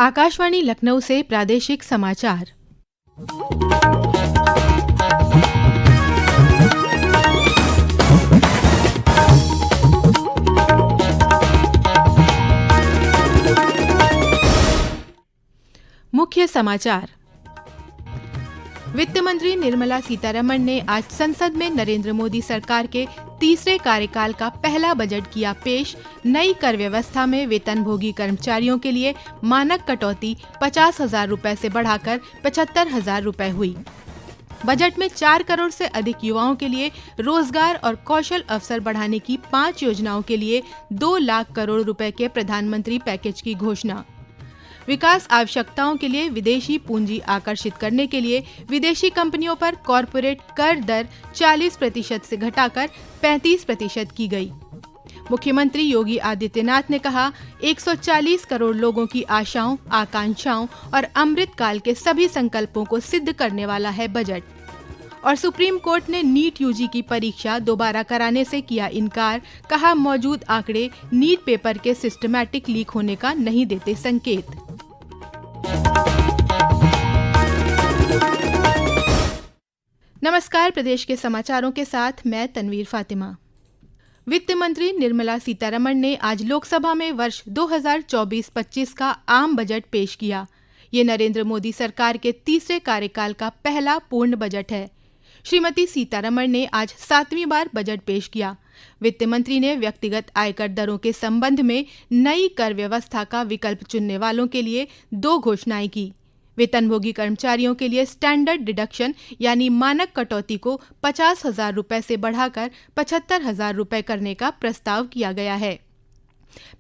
आकाशवाणी लखनऊ से प्रादेशिक समाचार। मुख्य समाचार। वित्त मंत्री निर्मला सीतारमण ने आज संसद में नरेंद्र मोदी सरकार के तीसरे कार्यकाल का पहला बजट किया पेश। नई कर व्यवस्था में वेतनभोगी कर्मचारियों के लिए मानक कटौती 50,000 रुपए से बढ़ाकर 75,000 रुपए हुई। बजट में 4 करोड़ से अधिक युवाओं के लिए रोजगार और कौशल अवसर बढ़ाने की 5 योजनाओं के लिए 2 लाख करोड़ रुपए के प्रधानमंत्री पैकेज की घोषणा। विकास आवश्यकताओं के लिए विदेशी पूंजी आकर्षित करने के लिए विदेशी कंपनियों पर कॉरपोरेट कर दर 40% से घटाकर 35% की गई। मुख्यमंत्री योगी आदित्यनाथ ने कहा, 140 करोड़ लोगों की आशाओं, आकांक्षाओं और अमृत काल के सभी संकल्पों को सिद्ध करने वाला है बजट। और सुप्रीम कोर्ट ने नीट यूजी की परीक्षा दोबारा कराने से किया इनकार। कहा, मौजूद आंकड़े नीट पेपर के सिस्टमैटिक लीक होने का नहीं देते संकेत। नमस्कार, प्रदेश के समाचारों के साथ मैं तनवीर फातिमा। वित्त मंत्री निर्मला सीतारमण ने आज लोकसभा में वर्ष 2024-25 का आम बजट पेश किया। ये नरेंद्र मोदी सरकार के तीसरे कार्यकाल का पहला पूर्ण बजट है। श्रीमती सीतारमण ने आज 7वीं बार बजट पेश किया। वित्त मंत्री ने व्यक्तिगत आयकर दरों के संबंध में नई कर व्यवस्था का विकल्प चुनने वालों के लिए 2 घोषणाएं की। वेतनभोगी कर्मचारियों के लिए स्टैंडर्ड डिडक्शन यानी मानक कटौती को 50,000 रुपए से बढ़ाकर 75,000 रुपए करने का प्रस्ताव किया गया है।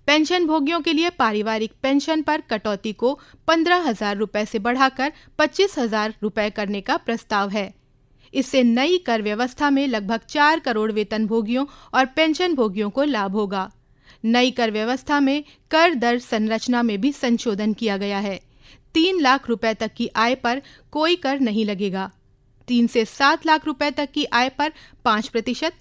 पेंशन भोगियों के लिए पारिवारिक पेंशन पर कटौती को 15,000 रुपए से बढ़ाकर 25,000 रुपए करने का प्रस्ताव है। इससे नई कर व्यवस्था में लगभग 4 करोड़ वेतनभोगियों और पेंशन भोगियों को लाभ होगा। नई कर व्यवस्था में कर दर संरचना में भी संशोधन किया गया है। 3 लाख रुपए तक की आय पर कोई कर नहीं लगेगा। 3 से 7 लाख रुपए तक की आय पर 5%,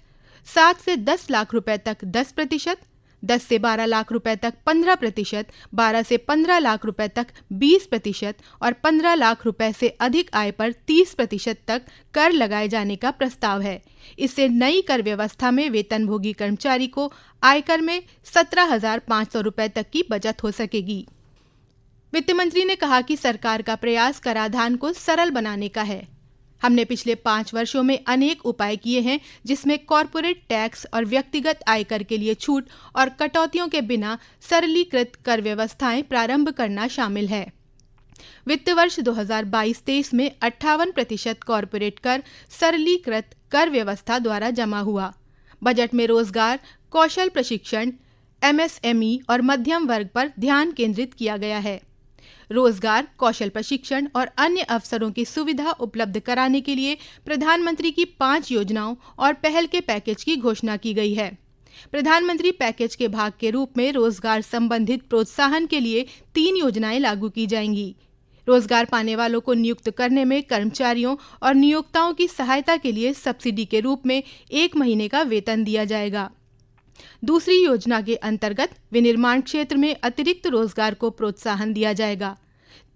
7 से 10 लाख रुपए तक 10%, 10 से 12 लाख रुपए तक 15%, 12 से 15 लाख रुपए तक 20% और 15 लाख रुपए से अधिक आय पर 30% तक कर लगाए जाने का प्रस्ताव है। इससे नई कर व्यवस्था में वेतनभोगी कर्मचारी को आयकर में 17,500 रुपए तक की बचत हो सकेगी। वित्त मंत्री ने कहा कि सरकार का प्रयास कराधान को सरल बनाने का है। हमने पिछले 5 वर्षों में अनेक उपाय किए हैं, जिसमें कॉरपोरेट टैक्स और व्यक्तिगत आयकर के लिए छूट और कटौतियों के बिना सरलीकृत कर व्यवस्थाएं प्रारंभ करना शामिल है। वित्त वर्ष 2022-23 में 58% कॉरपोरेट कर सरलीकृत कर व्यवस्था द्वारा जमा हुआ। बजट में रोजगार, कौशल प्रशिक्षण, MSME और मध्यम वर्ग पर ध्यान केंद्रित किया गया है। रोजगार, कौशल प्रशिक्षण और अन्य अवसरों की सुविधा उपलब्ध कराने के लिए प्रधानमंत्री की 5 योजनाओं और पहल के पैकेज की घोषणा की गई है। प्रधानमंत्री पैकेज के भाग के रूप में रोजगार संबंधित प्रोत्साहन के लिए 3 योजनाएं लागू की जाएंगी। रोजगार पाने वालों को नियुक्त करने में कर्मचारियों और नियोक्ताओं की सहायता के लिए सब्सिडी के रूप में 1 महीने का वेतन दिया जाएगा। दूसरी योजना के अंतर्गत विनिर्माण क्षेत्र में अतिरिक्त रोजगार को प्रोत्साहन दिया जाएगा।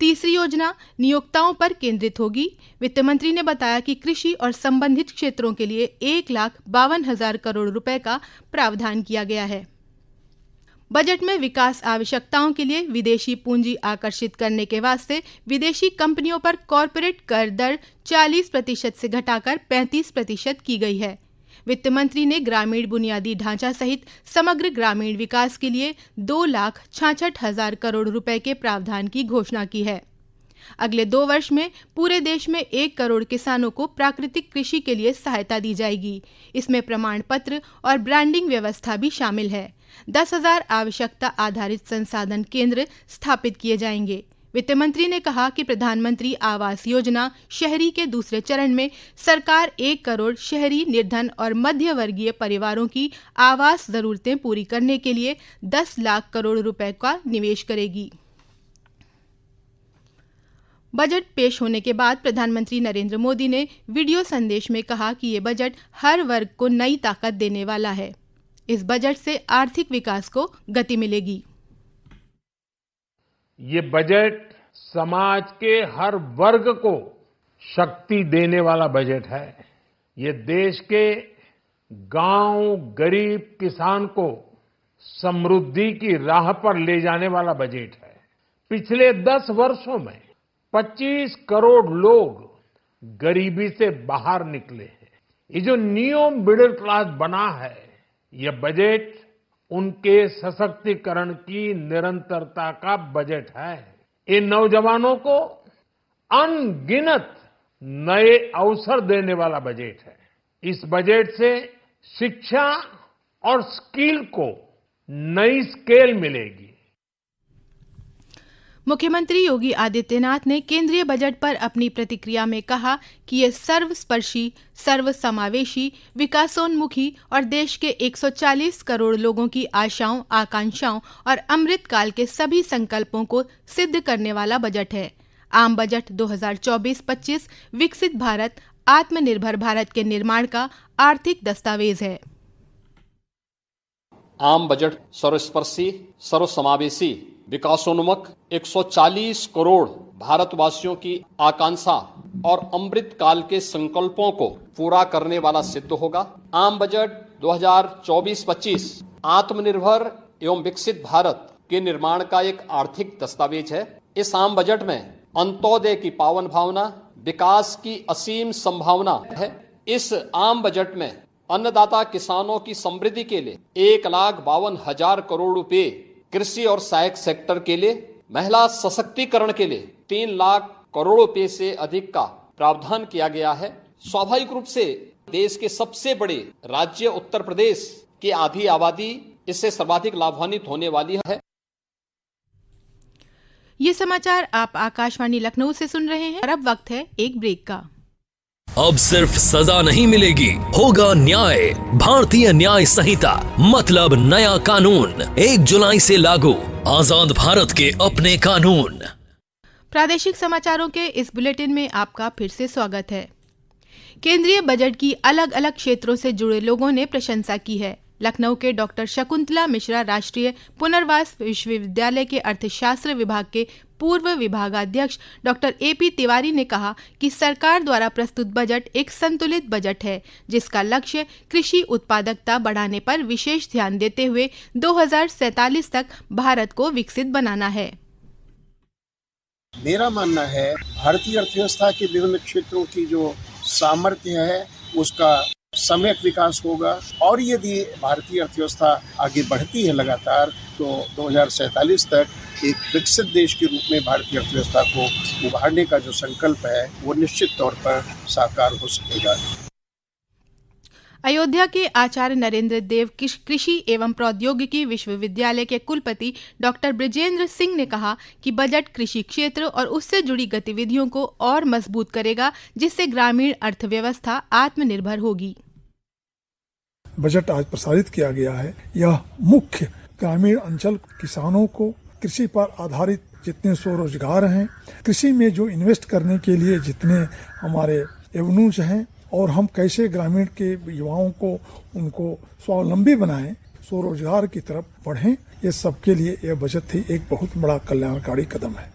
तीसरी योजना नियोक्ताओं पर केंद्रित होगी। वित्त मंत्री ने बताया कि कृषि और संबंधित क्षेत्रों के लिए 1,52,000 करोड़ रुपए का प्रावधान किया गया है। बजट में विकास आवश्यकताओं के लिए विदेशी पूंजी आकर्षित करने के वास्ते विदेशी कंपनियों पर कॉरपोरेट कर दर 40% से घटाकर 35% की गई है। वित्त मंत्री ने ग्रामीण बुनियादी ढांचा सहित समग्र ग्रामीण विकास के लिए 2,66,000 करोड़ रुपए के प्रावधान की घोषणा की है। अगले 2 वर्ष में पूरे देश में 1 करोड़ किसानों को प्राकृतिक कृषि के लिए सहायता दी जाएगी। इसमें प्रमाण पत्र और ब्रांडिंग व्यवस्था भी शामिल है। 10,000 आवश्यकता आधारित संसाधन केंद्र स्थापित किए जाएंगे। वित्त मंत्री ने कहा कि प्रधानमंत्री आवास योजना शहरी के दूसरे चरण में सरकार 1 करोड़ शहरी निर्धन और मध्य वर्गीय परिवारों की आवास जरूरतें पूरी करने के लिए 10 लाख करोड़ रुपए का निवेश करेगी। बजट पेश होने के बाद प्रधानमंत्री नरेंद्र मोदी ने वीडियो संदेश में कहा कि ये बजट हर वर्ग को नई ताकत देने वाला है। इस बजट से आर्थिक विकास को गति मिलेगी। ये बजट समाज के हर वर्ग को शक्ति देने वाला बजट है। ये देश के गांव, गरीब किसान को समृद्धि की राह पर ले जाने वाला बजट है। पिछले 10 वर्षों में 25 करोड़ लोग गरीबी से बाहर निकले हैं। ये जो न्यू मिडिल क्लास बना है, ये बजट उनके सशक्तिकरण की निरंतरता का बजट है। ये नौजवानों को अनगिनत नए अवसर देने वाला बजट है। इस बजट से शिक्षा और स्किल को नई स्केल मिलेगी। मुख्यमंत्री योगी आदित्यनाथ ने केंद्रीय बजट पर अपनी प्रतिक्रिया में कहा कि ये सर्वस्पर्शी, सर्वसमावेशी, विकासोन्मुखी और देश के 140 करोड़ लोगों की आशाओं, आकांक्षाओं और अमृत काल के सभी संकल्पों को सिद्ध करने वाला बजट है। आम बजट 2024-25 विकसित भारत, आत्मनिर्भर भारत के निर्माण का आर्थिक दस्तावेज है। आम बजट सर्वस्पर्शी, सर्वसमावेशी, विकासोन्मुख 140 करोड़ भारतवासियों की आकांक्षा और अमृत काल के संकल्पों को पूरा करने वाला सिद्ध होगा। आम बजट 2024-25 आत्मनिर्भर एवं विकसित भारत के निर्माण का एक आर्थिक दस्तावेज है। इस आम बजट में अंत्योदय की पावन भावना, विकास की असीम संभावना है। इस आम बजट में अन्नदाता किसानों की समृद्धि के लिए 1,52,000 करोड़ रुपए, कृषि और सहायक सेक्टर के लिए, महिला सशक्तिकरण के लिए 3 लाख करोड़ रुपए से अधिक का प्रावधान किया गया है। स्वाभाविक रूप से देश के सबसे बड़े राज्य उत्तर प्रदेश की आधी आबादी इससे सर्वाधिक लाभान्वित होने वाली है। ये समाचार आप आकाशवाणी लखनऊ से सुन रहे हैं और अब वक्त है एक ब्रेक का। अब सिर्फ सजा नहीं मिलेगी, होगा न्याय। भारतीय न्याय संहिता मतलब नया कानून 1 जुलाई से लागू। आजाद भारत के अपने कानून। प्रादेशिक समाचारों के इस बुलेटिन में आपका फिर से स्वागत है। केंद्रीय बजट की अलग अलग क्षेत्रों से जुड़े लोगों ने प्रशंसा की है। लखनऊ के डॉक्टर शकुंतला मिश्रा राष्ट्रीय पुनर्वास विश्वविद्यालय के अर्थशास्त्र विभाग के पूर्व विभागाध्यक्ष डॉक्टर एपी तिवारी ने कहा कि सरकार द्वारा प्रस्तुत बजट एक संतुलित बजट है, जिसका लक्ष्य कृषि उत्पादकता बढ़ाने पर विशेष ध्यान देते हुए 2047 तक भारत को विकसित बनाना है। मेरा मानना है भारतीय अर्थव्यवस्था के विभिन्न क्षेत्रों की जो सामर्थ्य है उसका सम्यक विकास होगा और यदि भारतीय अर्थव्यवस्था आगे बढ़ती है लगातार तो 2047 तक एक विकसित देश के रूप में भारतीय अर्थव्यवस्था को उभारने का जो संकल्प है वो निश्चित तौर पर साकार हो सकेगा। अयोध्या के आचार्य नरेंद्र देव कृषि एवं प्रौद्योगिकी विश्वविद्यालय के कुलपति डॉक्टर ब्रिजेंद्र सिंह ने कहा कि बजट कृषि क्षेत्र और उससे जुड़ी गतिविधियों को और मजबूत करेगा, जिससे ग्रामीण अर्थव्यवस्था आत्मनिर्भर होगी। बजट आज प्रसारित किया गया है। यह मुख्य ग्रामीण अंचल किसानों को कृषि पर आधारित जितने स्वरोजगार हैं, कृषि में जो इन्वेस्ट करने के लिए जितने हमारे एवेन्यूज हैं और हम कैसे ग्रामीण के युवाओं को उनको स्वावलंबी बनाएं, स्वरोजगार की तरफ बढ़ें, ये सबके लिए यह बजट ही एक बहुत बड़ा कल्याणकारी कदम है।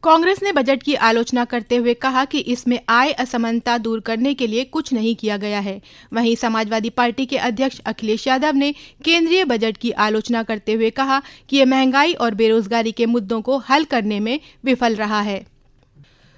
कांग्रेस ने बजट की आलोचना करते हुए कहा कि इसमें आय असमानता दूर करने के लिए कुछ नहीं किया गया है। वहीं समाजवादी पार्टी के अध्यक्ष अखिलेश यादव ने केंद्रीय बजट की आलोचना करते हुए कहा कि यह महंगाई और बेरोजगारी के मुद्दों को हल करने में विफल रहा है।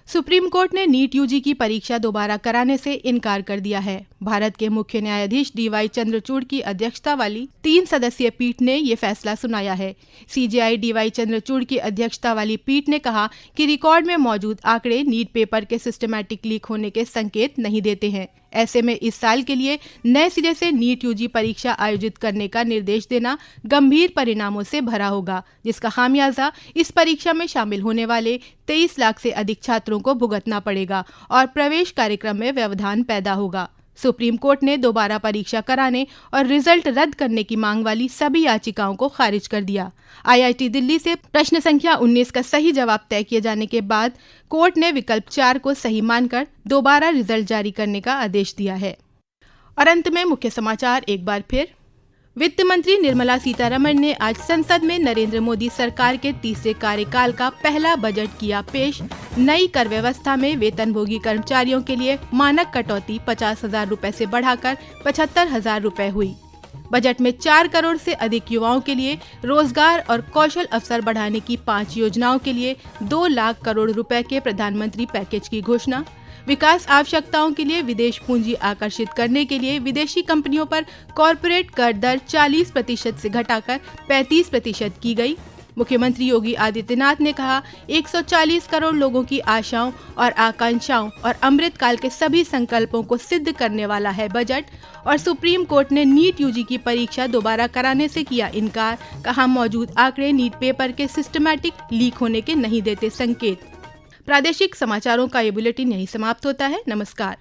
सुप्रीम कोर्ट ने नीट यूजी की परीक्षा दोबारा कराने से इनकार कर दिया है। भारत के मुख्य न्यायाधीश डीवाई चंद्रचूड़ की अध्यक्षता वाली 3 सदस्यीय पीठ ने ये फैसला सुनाया है। सीजेआई डीवाई चंद्रचूड़ की अध्यक्षता वाली पीठ ने कहा कि रिकॉर्ड में मौजूद आंकड़े नीट पेपर के सिस्टमैटिक लीक होने के संकेत नहीं देते हैं। ऐसे में इस साल के लिए नए सिरे से नीट यूजी परीक्षा आयोजित करने का निर्देश देना गंभीर परिणामों से भरा होगा, जिसका खामियाजा इस परीक्षा में शामिल होने वाले 23 लाख से अधिक छात्रों को भुगतना पड़ेगा और प्रवेश कार्यक्रम में व्यवधान पैदा होगा। सुप्रीम कोर्ट ने दोबारा परीक्षा कराने और रिजल्ट रद्द करने की मांग वाली सभी याचिकाओं को खारिज कर दिया। आईआईटी दिल्ली से प्रश्न संख्या 19 का सही जवाब तय किए जाने के बाद कोर्ट ने विकल्प 4 को सही मानकर दोबारा रिजल्ट जारी करने का आदेश दिया है। और अंत में मुख्य समाचार एक बार फिर। वित्त मंत्री निर्मला सीतारमण ने आज संसद में नरेंद्र मोदी सरकार के तीसरे कार्यकाल का पहला बजट किया पेश। नई कर व्यवस्था में वेतनभोगी कर्मचारियों के लिए मानक कटौती 50,000 रुपए से बढ़ाकर 75,000 रुपए हुई। बजट में 4 करोड़ से अधिक युवाओं के लिए रोजगार और कौशल अवसर बढ़ाने की 5 योजनाओं के लिए 2 लाख करोड़ रुपए के प्रधानमंत्री पैकेज की घोषणा। विकास आवश्यकताओं के लिए विदेश पूंजी आकर्षित करने के लिए विदेशी कंपनियों पर कॉरपोरेट कर दर 40% से घटाकर 35% की गई। मुख्यमंत्री योगी आदित्यनाथ ने कहा, 140 करोड़ लोगों की आशाओं और आकांक्षाओं और अमृतकाल के सभी संकल्पों को सिद्ध करने वाला है बजट। और सुप्रीम कोर्ट ने नीट यूजी की परीक्षा दोबारा कराने से किया इनकार। कहा, मौजूद आंकड़े नीट पेपर के सिस्टमैटिक लीक होने के नहीं देते संकेत। प्रादेशिक समाचारों का ये बुलेटिन यहीं समाप्त होता है। नमस्कार।